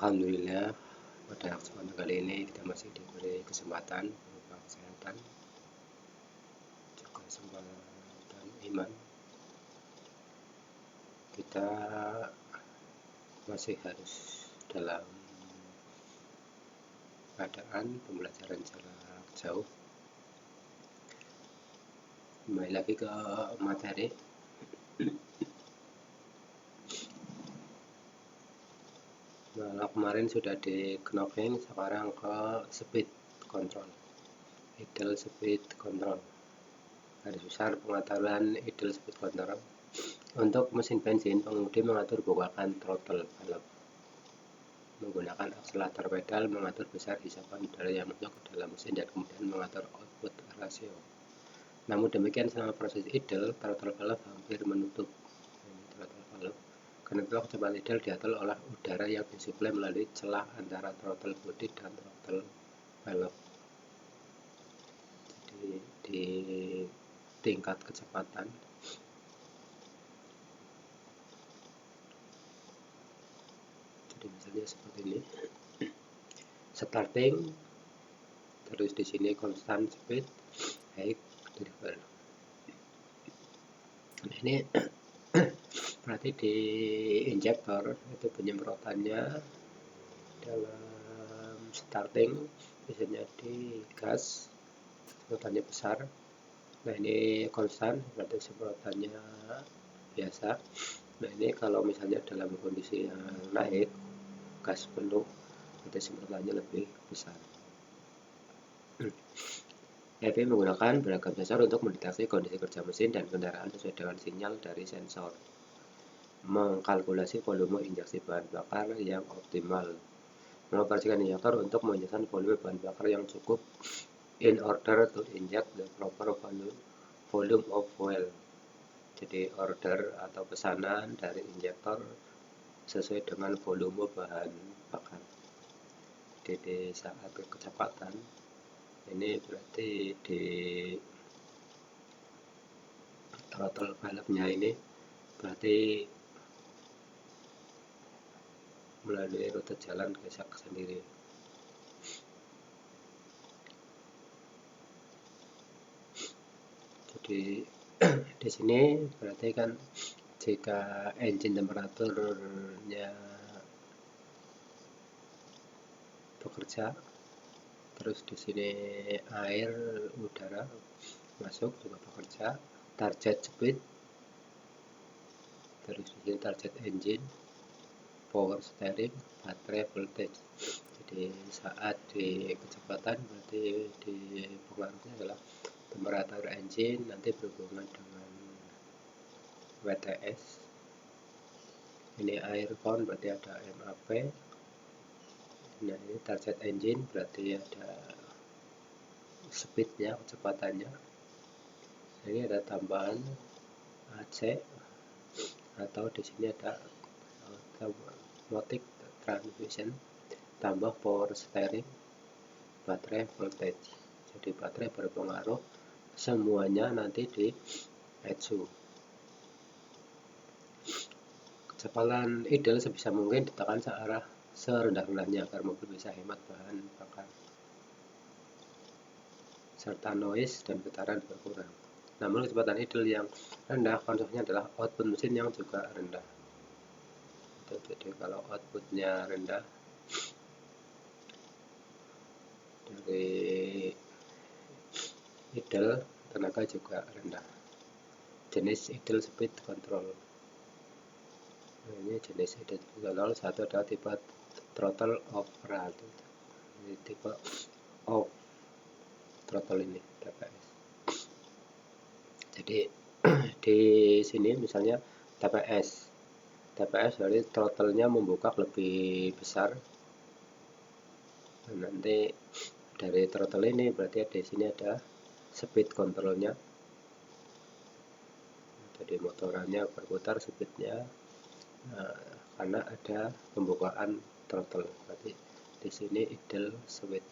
Alhamdulillah, pada kesempatan kali ini kita masih diberi kesempatan berupa kesehatan, juga kesempatan iman. Kita masih harus dalam keadaan pembelajaran jarak jauh. Kembali lagi ke materi. Nah, kemarin sudah di knocking, sekarang ke speed control, idle speed control. Garis besar pengaturan idle speed control. Untuk mesin bensin, pengemudi mengatur bukakan throttle valve, menggunakan akselerator pedal, mengatur besar hisapan udara yang masuk ke dalam mesin, dan kemudian mengatur output rasio. Namun demikian, selama proses idle, throttle valve hampir menutup. Throttle valve. Karena itu kecepatan idle diatur oleh udara yang disuplai melalui celah antara throttle body dan throttle valve. Jadi di tingkat kecepatan misalnya seperti ini, starting, terus di sini constant speed, high, driver. Nah, ini berarti di injektor itu penyemprotannya dalam starting biasanya di gas, semprotannya besar. Nah, ini konstan, berarti semprotannya biasa. Nah, ini kalau misalnya dalam kondisi yang naik, gas penuh, berarti semprotannya lebih besar. EV menggunakan beragam sensor untuk mendeteksi kondisi kerja mesin dan kendaraan sesuai dengan sinyal dari sensor, mengkalkulasi volume injeksi bahan bakar yang optimal, mengoperasikan injektor untuk menginjeksi volume bahan bakar yang cukup in order to inject the proper volume of fuel. Jadi order atau pesanan dari injektor sesuai dengan volume bahan bakar. Jadi saat kecepatan ini berarti di throttle valve-nya ini berarti melalui rute jalan gesak sendiri. Jadi di sini berarti kan jika engine temperaturnya bekerja, terus di sini air udara masuk juga bekerja, target speed, terus di sini target engine, power steering, baterai voltage. Jadi saat di kecepatan berarti di pengaruhnya adalah temperatur engine, nanti berhubungan dengan WTS. Ini air con berarti ada MAP. Nah, ini target engine berarti ada speednya, kecepatannya. Ini ada tambahan AC, atau di sini ada automatic transmission, tambah power steering, baterai voltage. Jadi baterai berpengaruh, semuanya nanti di ECU. Kecepatan idle sebisa mungkin ditekan searah serendah-rendahnya agar mobil bisa hemat bahan bakar, serta noise dan getaran berkurang. Namun kecepatan idle yang rendah konsekuensinya adalah output mesin yang juga rendah. Jadi kalau outputnya rendah, dari idle tenaga juga rendah. Jenis idle speed control. Nah, ini jenis idle speed control. Satu adalah tipe throttle off rate. Ini tipe off throttle ini TPS. Jadi di sini misalnya TPS dari throttle-nya membuka lebih besar. Dan nanti dari throttle ini berarti di sini ada speed controlnya. Jadi motorannya berputar, speednya karena ada pembukaan throttle. Berarti di sini idle speed.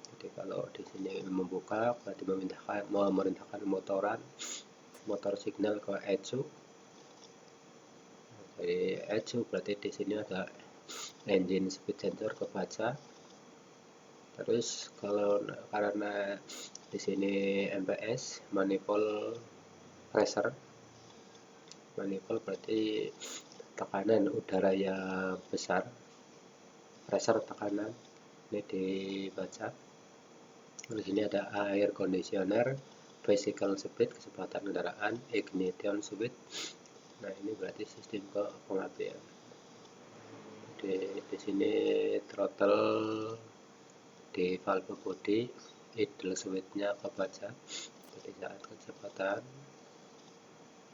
Jadi kalau di sini membuka berarti memerintahkan motor signal ke ECU. Jadi ECU berarti di sini ada engine speed sensor kebaca. Terus kalau karena di sini MPS manifold pressure, manifold berarti tekanan udara yang besar, pressure tekanan ini dibaca. Di sini ada air conditioner, vehicle speed kecepatan kendaraan, ignition speed. Nah ini berarti sistem pengapian. Di sini throttle di valve body, idle switch-nya kebaca. Jadi saat kecepatan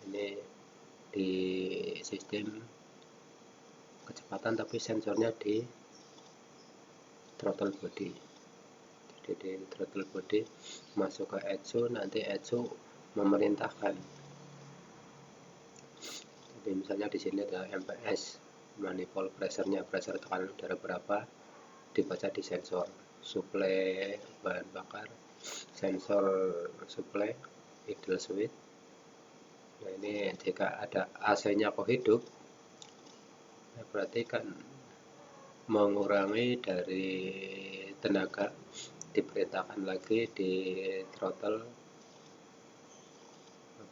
ini di sistem kecepatan tapi sensornya di throttle body. Jadi di throttle body masuk ke ECU, nanti ECU memerintahkan. Jadi misalnya di sini ada MPS, manifold pressure-nya, pressure tekanan udara berapa, dibaca di sensor suplai bahan bakar, sensor suplai, idle switch. Nah ini jika ada AC-nya kok hidup, nah berarti kan mengurangi dari tenaga, diperintahkan lagi di throttle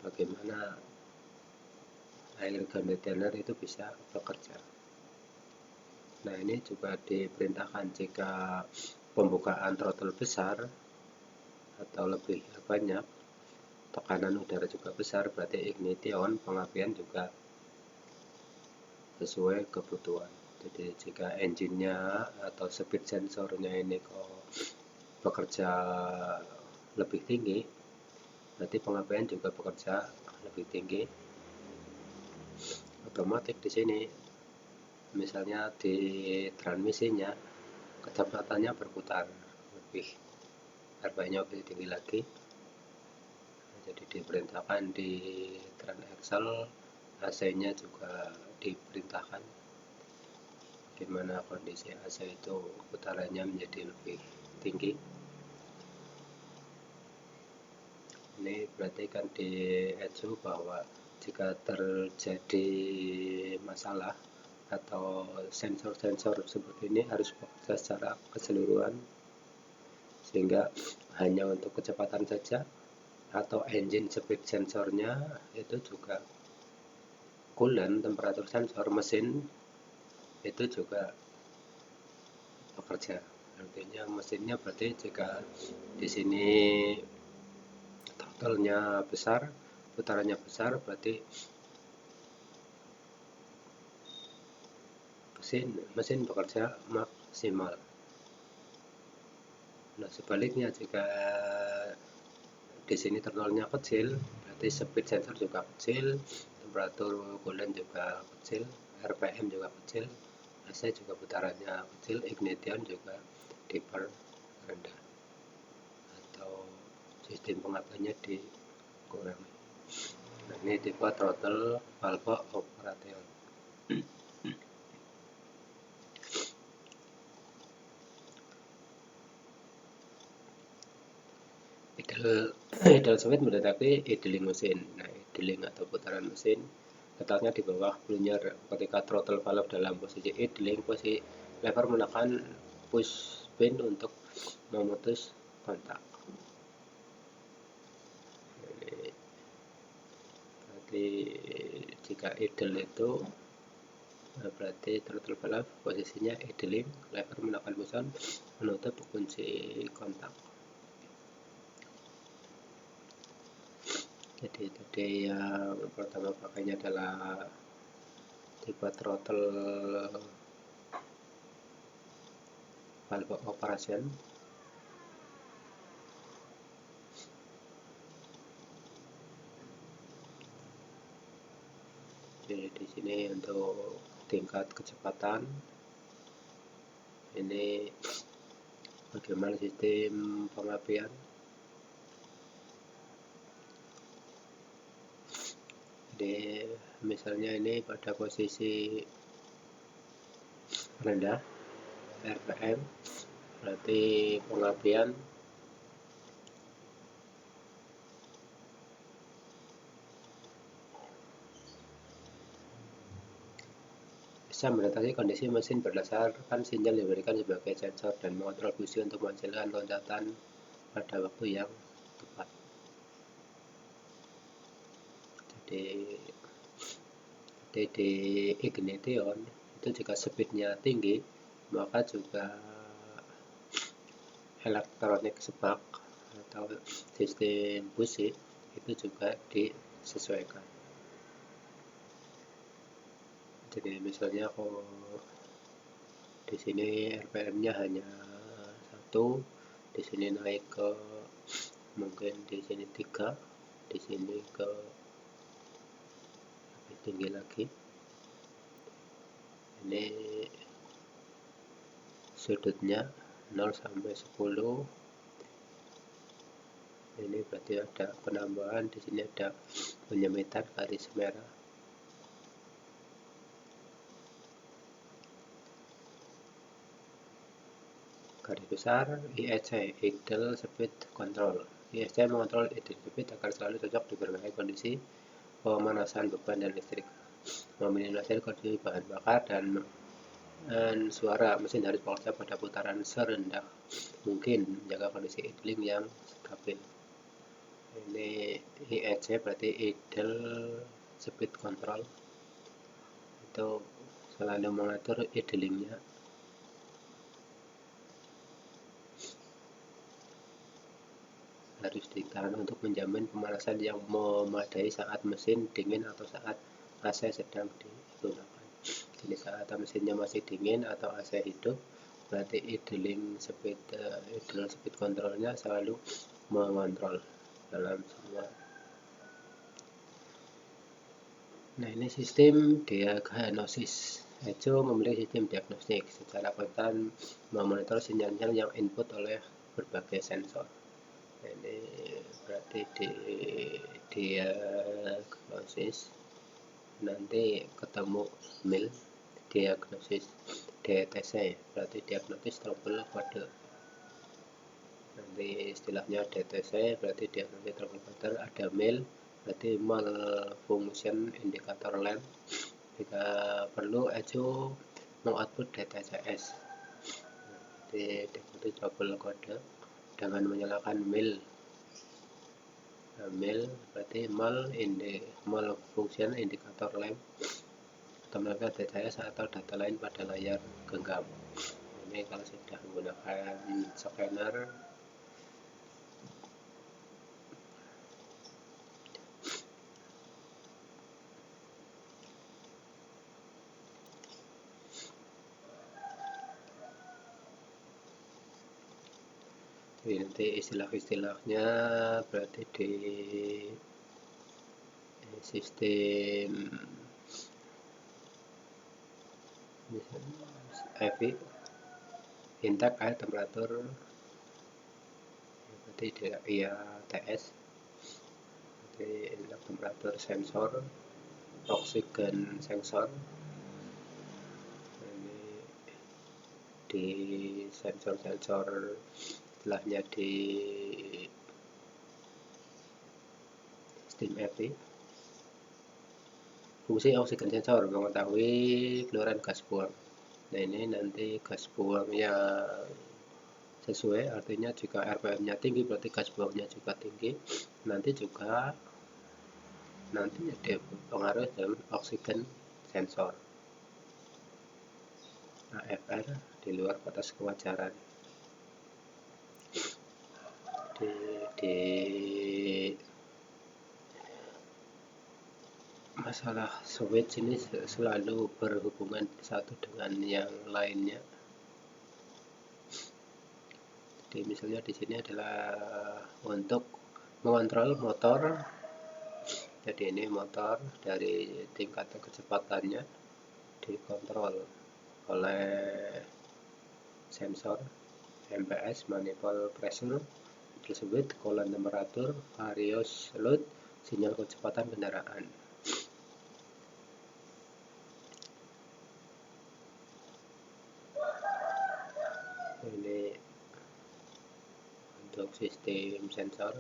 bagaimana air conditioner itu bisa bekerja. Nah ini juga diperintahkan jika pembukaan throttle besar atau lebih banyak, tekanan udara juga besar, berarti ignition pengapian juga sesuai kebutuhan. Jadi jika engine-nya atau speed sensornya ini kok bekerja lebih tinggi, berarti pengapian juga bekerja lebih tinggi. Otomatis di sini misalnya di transmisinya kecepatannya berputar lebih, RPM-nya lebih tinggi lagi. Jadi diperintahkan di transaxle, AC-nya juga diperintahkan gimana kondisi AC itu putarannya menjadi lebih tinggi. Ini berarti kan di ECU bahwa jika terjadi masalah atau sensor-sensor seperti ini harus bekerja secara keseluruhan, sehingga hanya untuk kecepatan saja atau engine speed sensornya itu juga coolant, temperatur sensor mesin itu juga bekerja. Artinya mesinnya berarti jika di sini throttle-nya besar, putarannya besar, berarti mesin bekerja maksimal. Nah sebaliknya jika di sini throttle-nya kecil, berarti speed sensor juga kecil, temperatur coolant juga kecil, RPM juga kecil, AC juga putarannya kecil, ignition juga diperrendah atau sistem pengapiannya dikurangi. Nah, ini tipe throttle valve operation. Idle switch mendeteksi idling mesin. Nah, idling atau putaran mesin letaknya di bawah blunya. Ketika throttle valve dalam posisi idling, posisi lever menekan push pin untuk memutus kontak. Berarti jika idle itu berarti throttle valve posisinya idling, lever menekan push menutup kunci kontak. Jadi tadi yang pertama pakainya adalah tipe throttle valve operation. Jadi di sini untuk tingkat kecepatan ini bagaimana sistem pengapian. Jadi misalnya ini pada posisi rendah RPM, berarti pengapian bisa mendeteksi kondisi mesin berdasarkan sinyal yang diberikan sebagai sensor dan mengontrol busi untuk menghasilkan loncatan pada waktu yang tepat. Jadi di ignition itu jika speednya tinggi, maka juga elektronik spark atau sistem busi itu juga disesuaikan. Jadi misalnya kalau di sini RPM-nya hanya 1, di sini naik ke mungkin di sini 3, di sini ke lebih tinggi lagi. Ini sudutnya 0 sampai 10. Ini berarti ada penambahan, di sini ada penyemitan garis merah. Garis besar IEC, Idle Speed Control. IEC mengontrol idle speed agar selalu cocok di berbagai kondisi pemanasan beban dan listrik. Meminimalisir kondisi bahan bakar dan suara mesin harus bekerja pada putaran serendah mungkin, menjaga kondisi idling yang stabil. Ini IEC berarti Idle Speed Control, itu selalu mengatur idlingnya. Harus ditahan untuk menjamin pemanasan yang memadai saat mesin dingin atau saat AC sedang digunakan. Jadi saat mesinnya masih dingin atau AC hidup, berarti idle speed controlnya selalu mengontrol dalam semua. Nah, ini sistem diagnosis. ECO memiliki sistem diagnostik secara konstan memonitor sinyal-sinyal yang input oleh berbagai sensor. Ini berarti di diagnosis nanti ketemu mil diagnosis DTC berarti diagnosis trouble kode. Nanti istilahnya DTC berarti diagnosis trouble kode, ada mil berarti malfunction indicator lamp. Jika perlu ECO mengoutput DTCS, jadi diagnosis trouble kode dengan menyalakan mil berarti malfunction indicator lamp atau melakukan DTS atau data lain pada layar genggam. Ini kalau sudah menggunakan scanner. Jadi nanti istilah-istilahnya berarti di sistem EV intake air temperatur berarti di IATS, berarti intake temperatur sensor, oksigen sensor. Ini di sensor-sensor istilahnya di sistem EV. Fungsi oksigen sensor mengetahui keluaran gas buang. Nah, ini nanti gas buangnya sesuai, artinya jika RPM-nya tinggi berarti gas buangnya juga tinggi. Nanti pengaruh dengan oksigen sensor. AFR di luar batas kewajaran. Di masalah switch ini selalu berhubungan satu dengan yang lainnya. Jadi misalnya di sini adalah untuk mengontrol motor. Jadi ini motor dari tingkat kecepatannya dikontrol oleh sensor MPS, manifold pressure, tersebut, column temperatur, various load, sinyal kecepatan kendaraan. Ini untuk sistem sensor.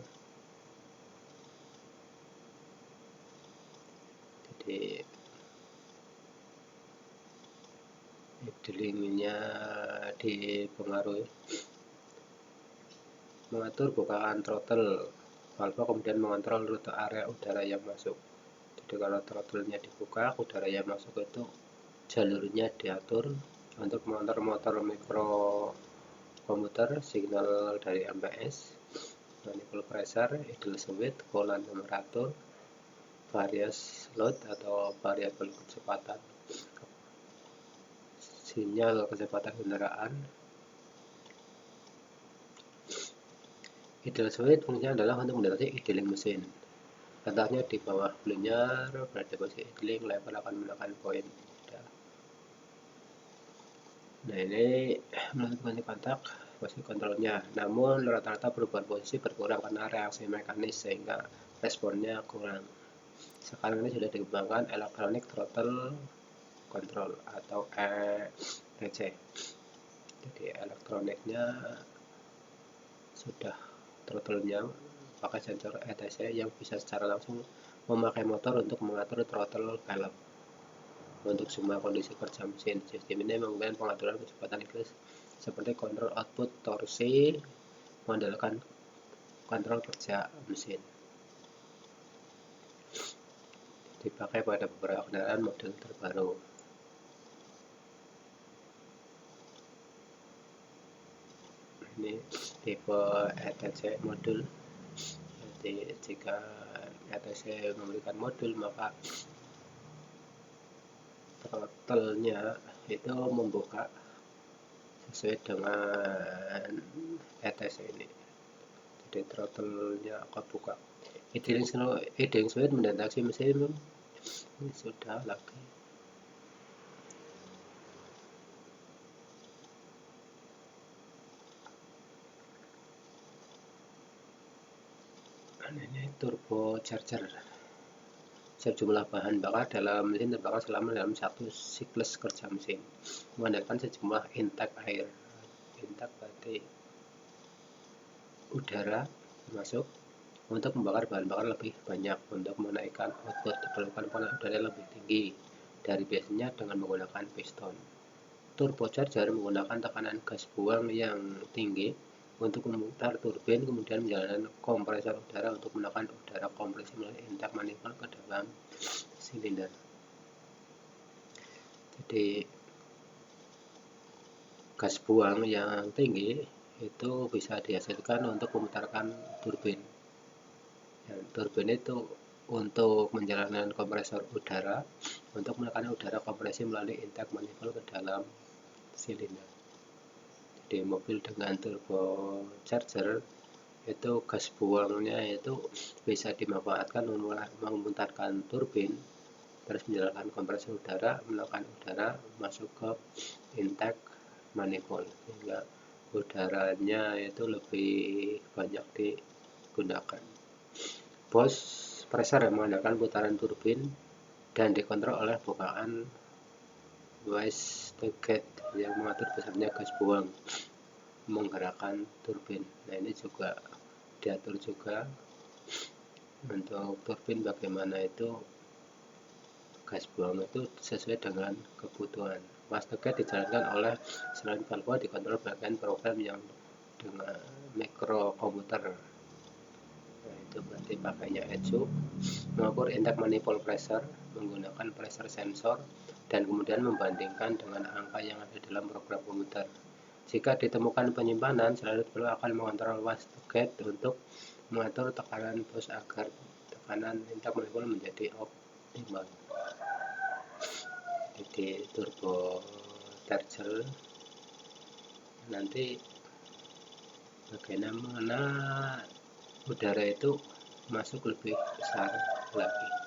Jadi idlingnya dipengaruhi mengatur bukaan throttle valve, kemudian mengontrol rute area udara yang masuk. Jadi kalau throttle-nya dibuka, udara yang masuk itu jalurnya diatur untuk mengontrol motor mikrokomputer, signal dari MPS, manifold pressure, idle switch, coolant temperatur, various load atau variabel kecepatan, sinyal kecepatan kendaraan. Idle switch fungsinya adalah untuk mendeteksi idling mesin. Contohnya di bawah blunya berada posisi idling, level akan menekan poin. Nah, ini menentukan kontak posisi kontrolnya. Namun rata-rata perubahan posisi berkurang karena reaksi mekanis sehingga responnya kurang. Sekarang ini sudah dikembangkan electronic throttle control atau ETC. Jadi elektroniknya sudah throttle-nya pakai sensor ETC yang bisa secara langsung memakai motor untuk mengatur throttle valve untuk semua kondisi kerja mesin. Sistem ini menggunakan pengaturan kecepatan idle seperti kontrol output torsi, mengandalkan kontrol kerja mesin. Dipakai pada beberapa kendaraan model terbaru. Ini tipe ETC modul. Jadi jika ETC memberikan modul, maka throttle-nya itu membuka sesuai dengan ETC ini. Jadi throttle-nya akan buka. Idling switch mendeteksi mesin ini sudah lagi. Ini turbo charger. Sejumlah bahan bakar dalam mesin terbakar selama dalam satu siklus kerja mesin, mengandalkan sejumlah intake air. Intake berarti udara masuk untuk membakar bahan bakar lebih banyak. Untuk menaikkan output diperlukan tekanan udara lebih tinggi dari biasanya dengan menggunakan piston. Turbocharger menggunakan tekanan gas buang yang tinggi untuk memutar turbin, kemudian menjalankan kompresor udara untuk menekan udara kompresi melalui intake manifold ke dalam silinder. Jadi gas buang yang tinggi itu bisa dihasilkan untuk memutarkan turbin. Dan turbin itu untuk menjalankan kompresor udara untuk menekan udara kompresi melalui intake manifold ke dalam silinder. Di mobil dengan turbocharger itu gas buangnya itu bisa dimanfaatkan memutarkan turbin, terus menjalankan kompresi udara, menekan udara masuk ke intake manifold sehingga udaranya itu lebih banyak digunakan. Bos pressure yang mengandalkan putaran turbin dan dikontrol oleh bukaan wastegate yang mengatur besarnya gas buang menggerakkan turbin. Nah, ini juga diatur juga untuk turbin bagaimana itu gas buang itu sesuai dengan kebutuhan. Wastegate dijalankan oleh selain valve dikontrol bagian program yang dengan mikrokomputer. Nah, itu berarti pakainya ECU, mengukur intake manifold pressure menggunakan pressure sensor dan kemudian membandingkan dengan angka yang ada dalam program komputer. Jika ditemukan penyimpanan, selanjutnya akan mengontrol wastegate untuk mengatur tekanan bus agar tekanan intake manifold menjadi optimal. Jadi turbo charger nanti bagaimana udara itu masuk lebih besar lagi.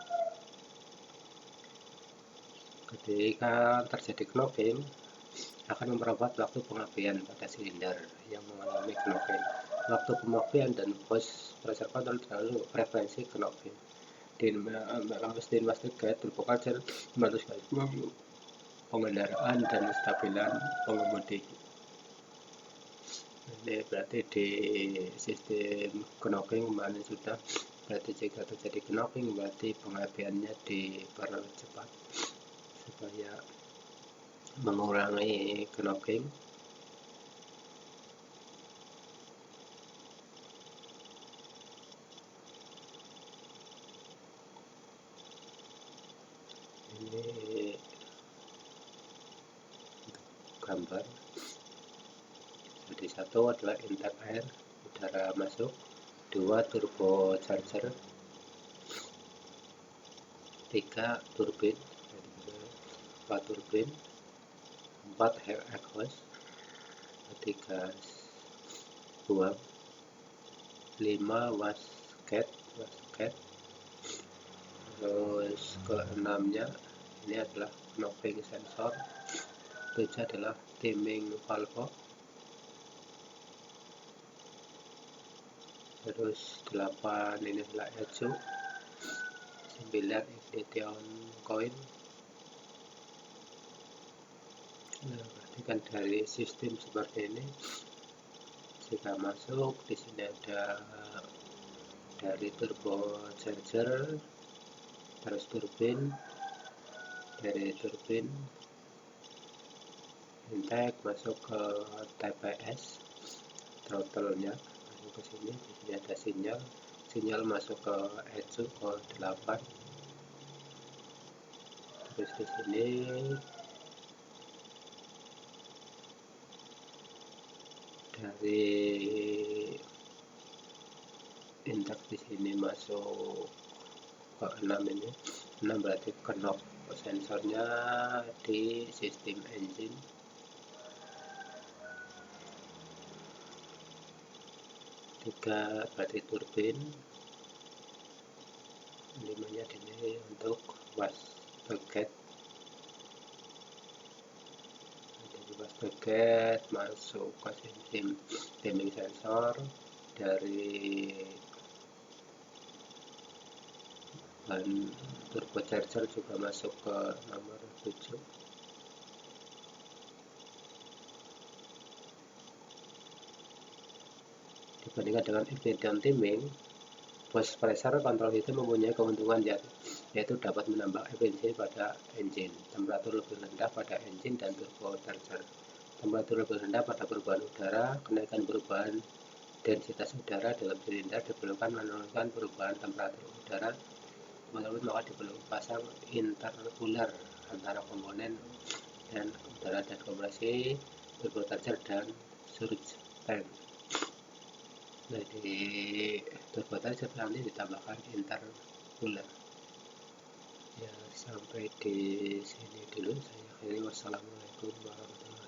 Ketika terjadi knocking, akan memperlambat waktu pengabdian pada silinder yang mengalami knocking. Waktu pengabdian dan bos pressure control terlalu frekuensi knocking. Di wastegate turbocharger membantu sekali pengendaraan dan kestabilan pengemudi. Ini berarti di sistem knocking kemarin sudah, berarti jika terjadi knocking berarti pengabdiannya dipercepat supaya mengurangi knocking. Ini gambar. Jadi satu adalah intake air, udara masuk, dua turbo charger, tiga turbin, 4 turbin, 4 air exhaust, 3 buang, 5 wasket, terus keenamnya ini adalah knocking sensor, 7 adalah timing valve, terus 8 ini adalah ECU, 9 ignition coil. Nah, perhatikan dari sistem seperti ini, jika masuk di sini ada dari turbo charger, terus turbin, dari turbin intake masuk ke TPS, throttle-nya masuk ke sini. Di sini ada sinyal masuk ke ECU ke 8. Terus di sini dari intake di sini masuk ke 6, ini 6 berarti knock sensornya di sistem engine. 3 berarti turbin, 5-nya ini untuk wastegate. Dari wastegate masuk ke sistem timing sensor, dari ban turbo charger juga masuk ke nomor 7. Dibandingkan dengan ignition timing, boost pressure control system mempunyai keuntungan yaitu dapat menambah efisiensi pada engine, temperatur lebih rendah pada engine dan turbo charger, temperatur lebih rendah pada perubahan udara, kenaikan perubahan densitas udara dalam silinder diperlukan menurunkan perubahan temperatur udara, maka diperlukan pasang intercooler antara komponen dan udara dan kompresi, turbo charger dan surge tank. Nah, di turbo charger nanti ditambahkan intercooler. Ya, sampai di sini dulu saya akhiri. Wassalamualaikum warahmatullahi wabarakatuh.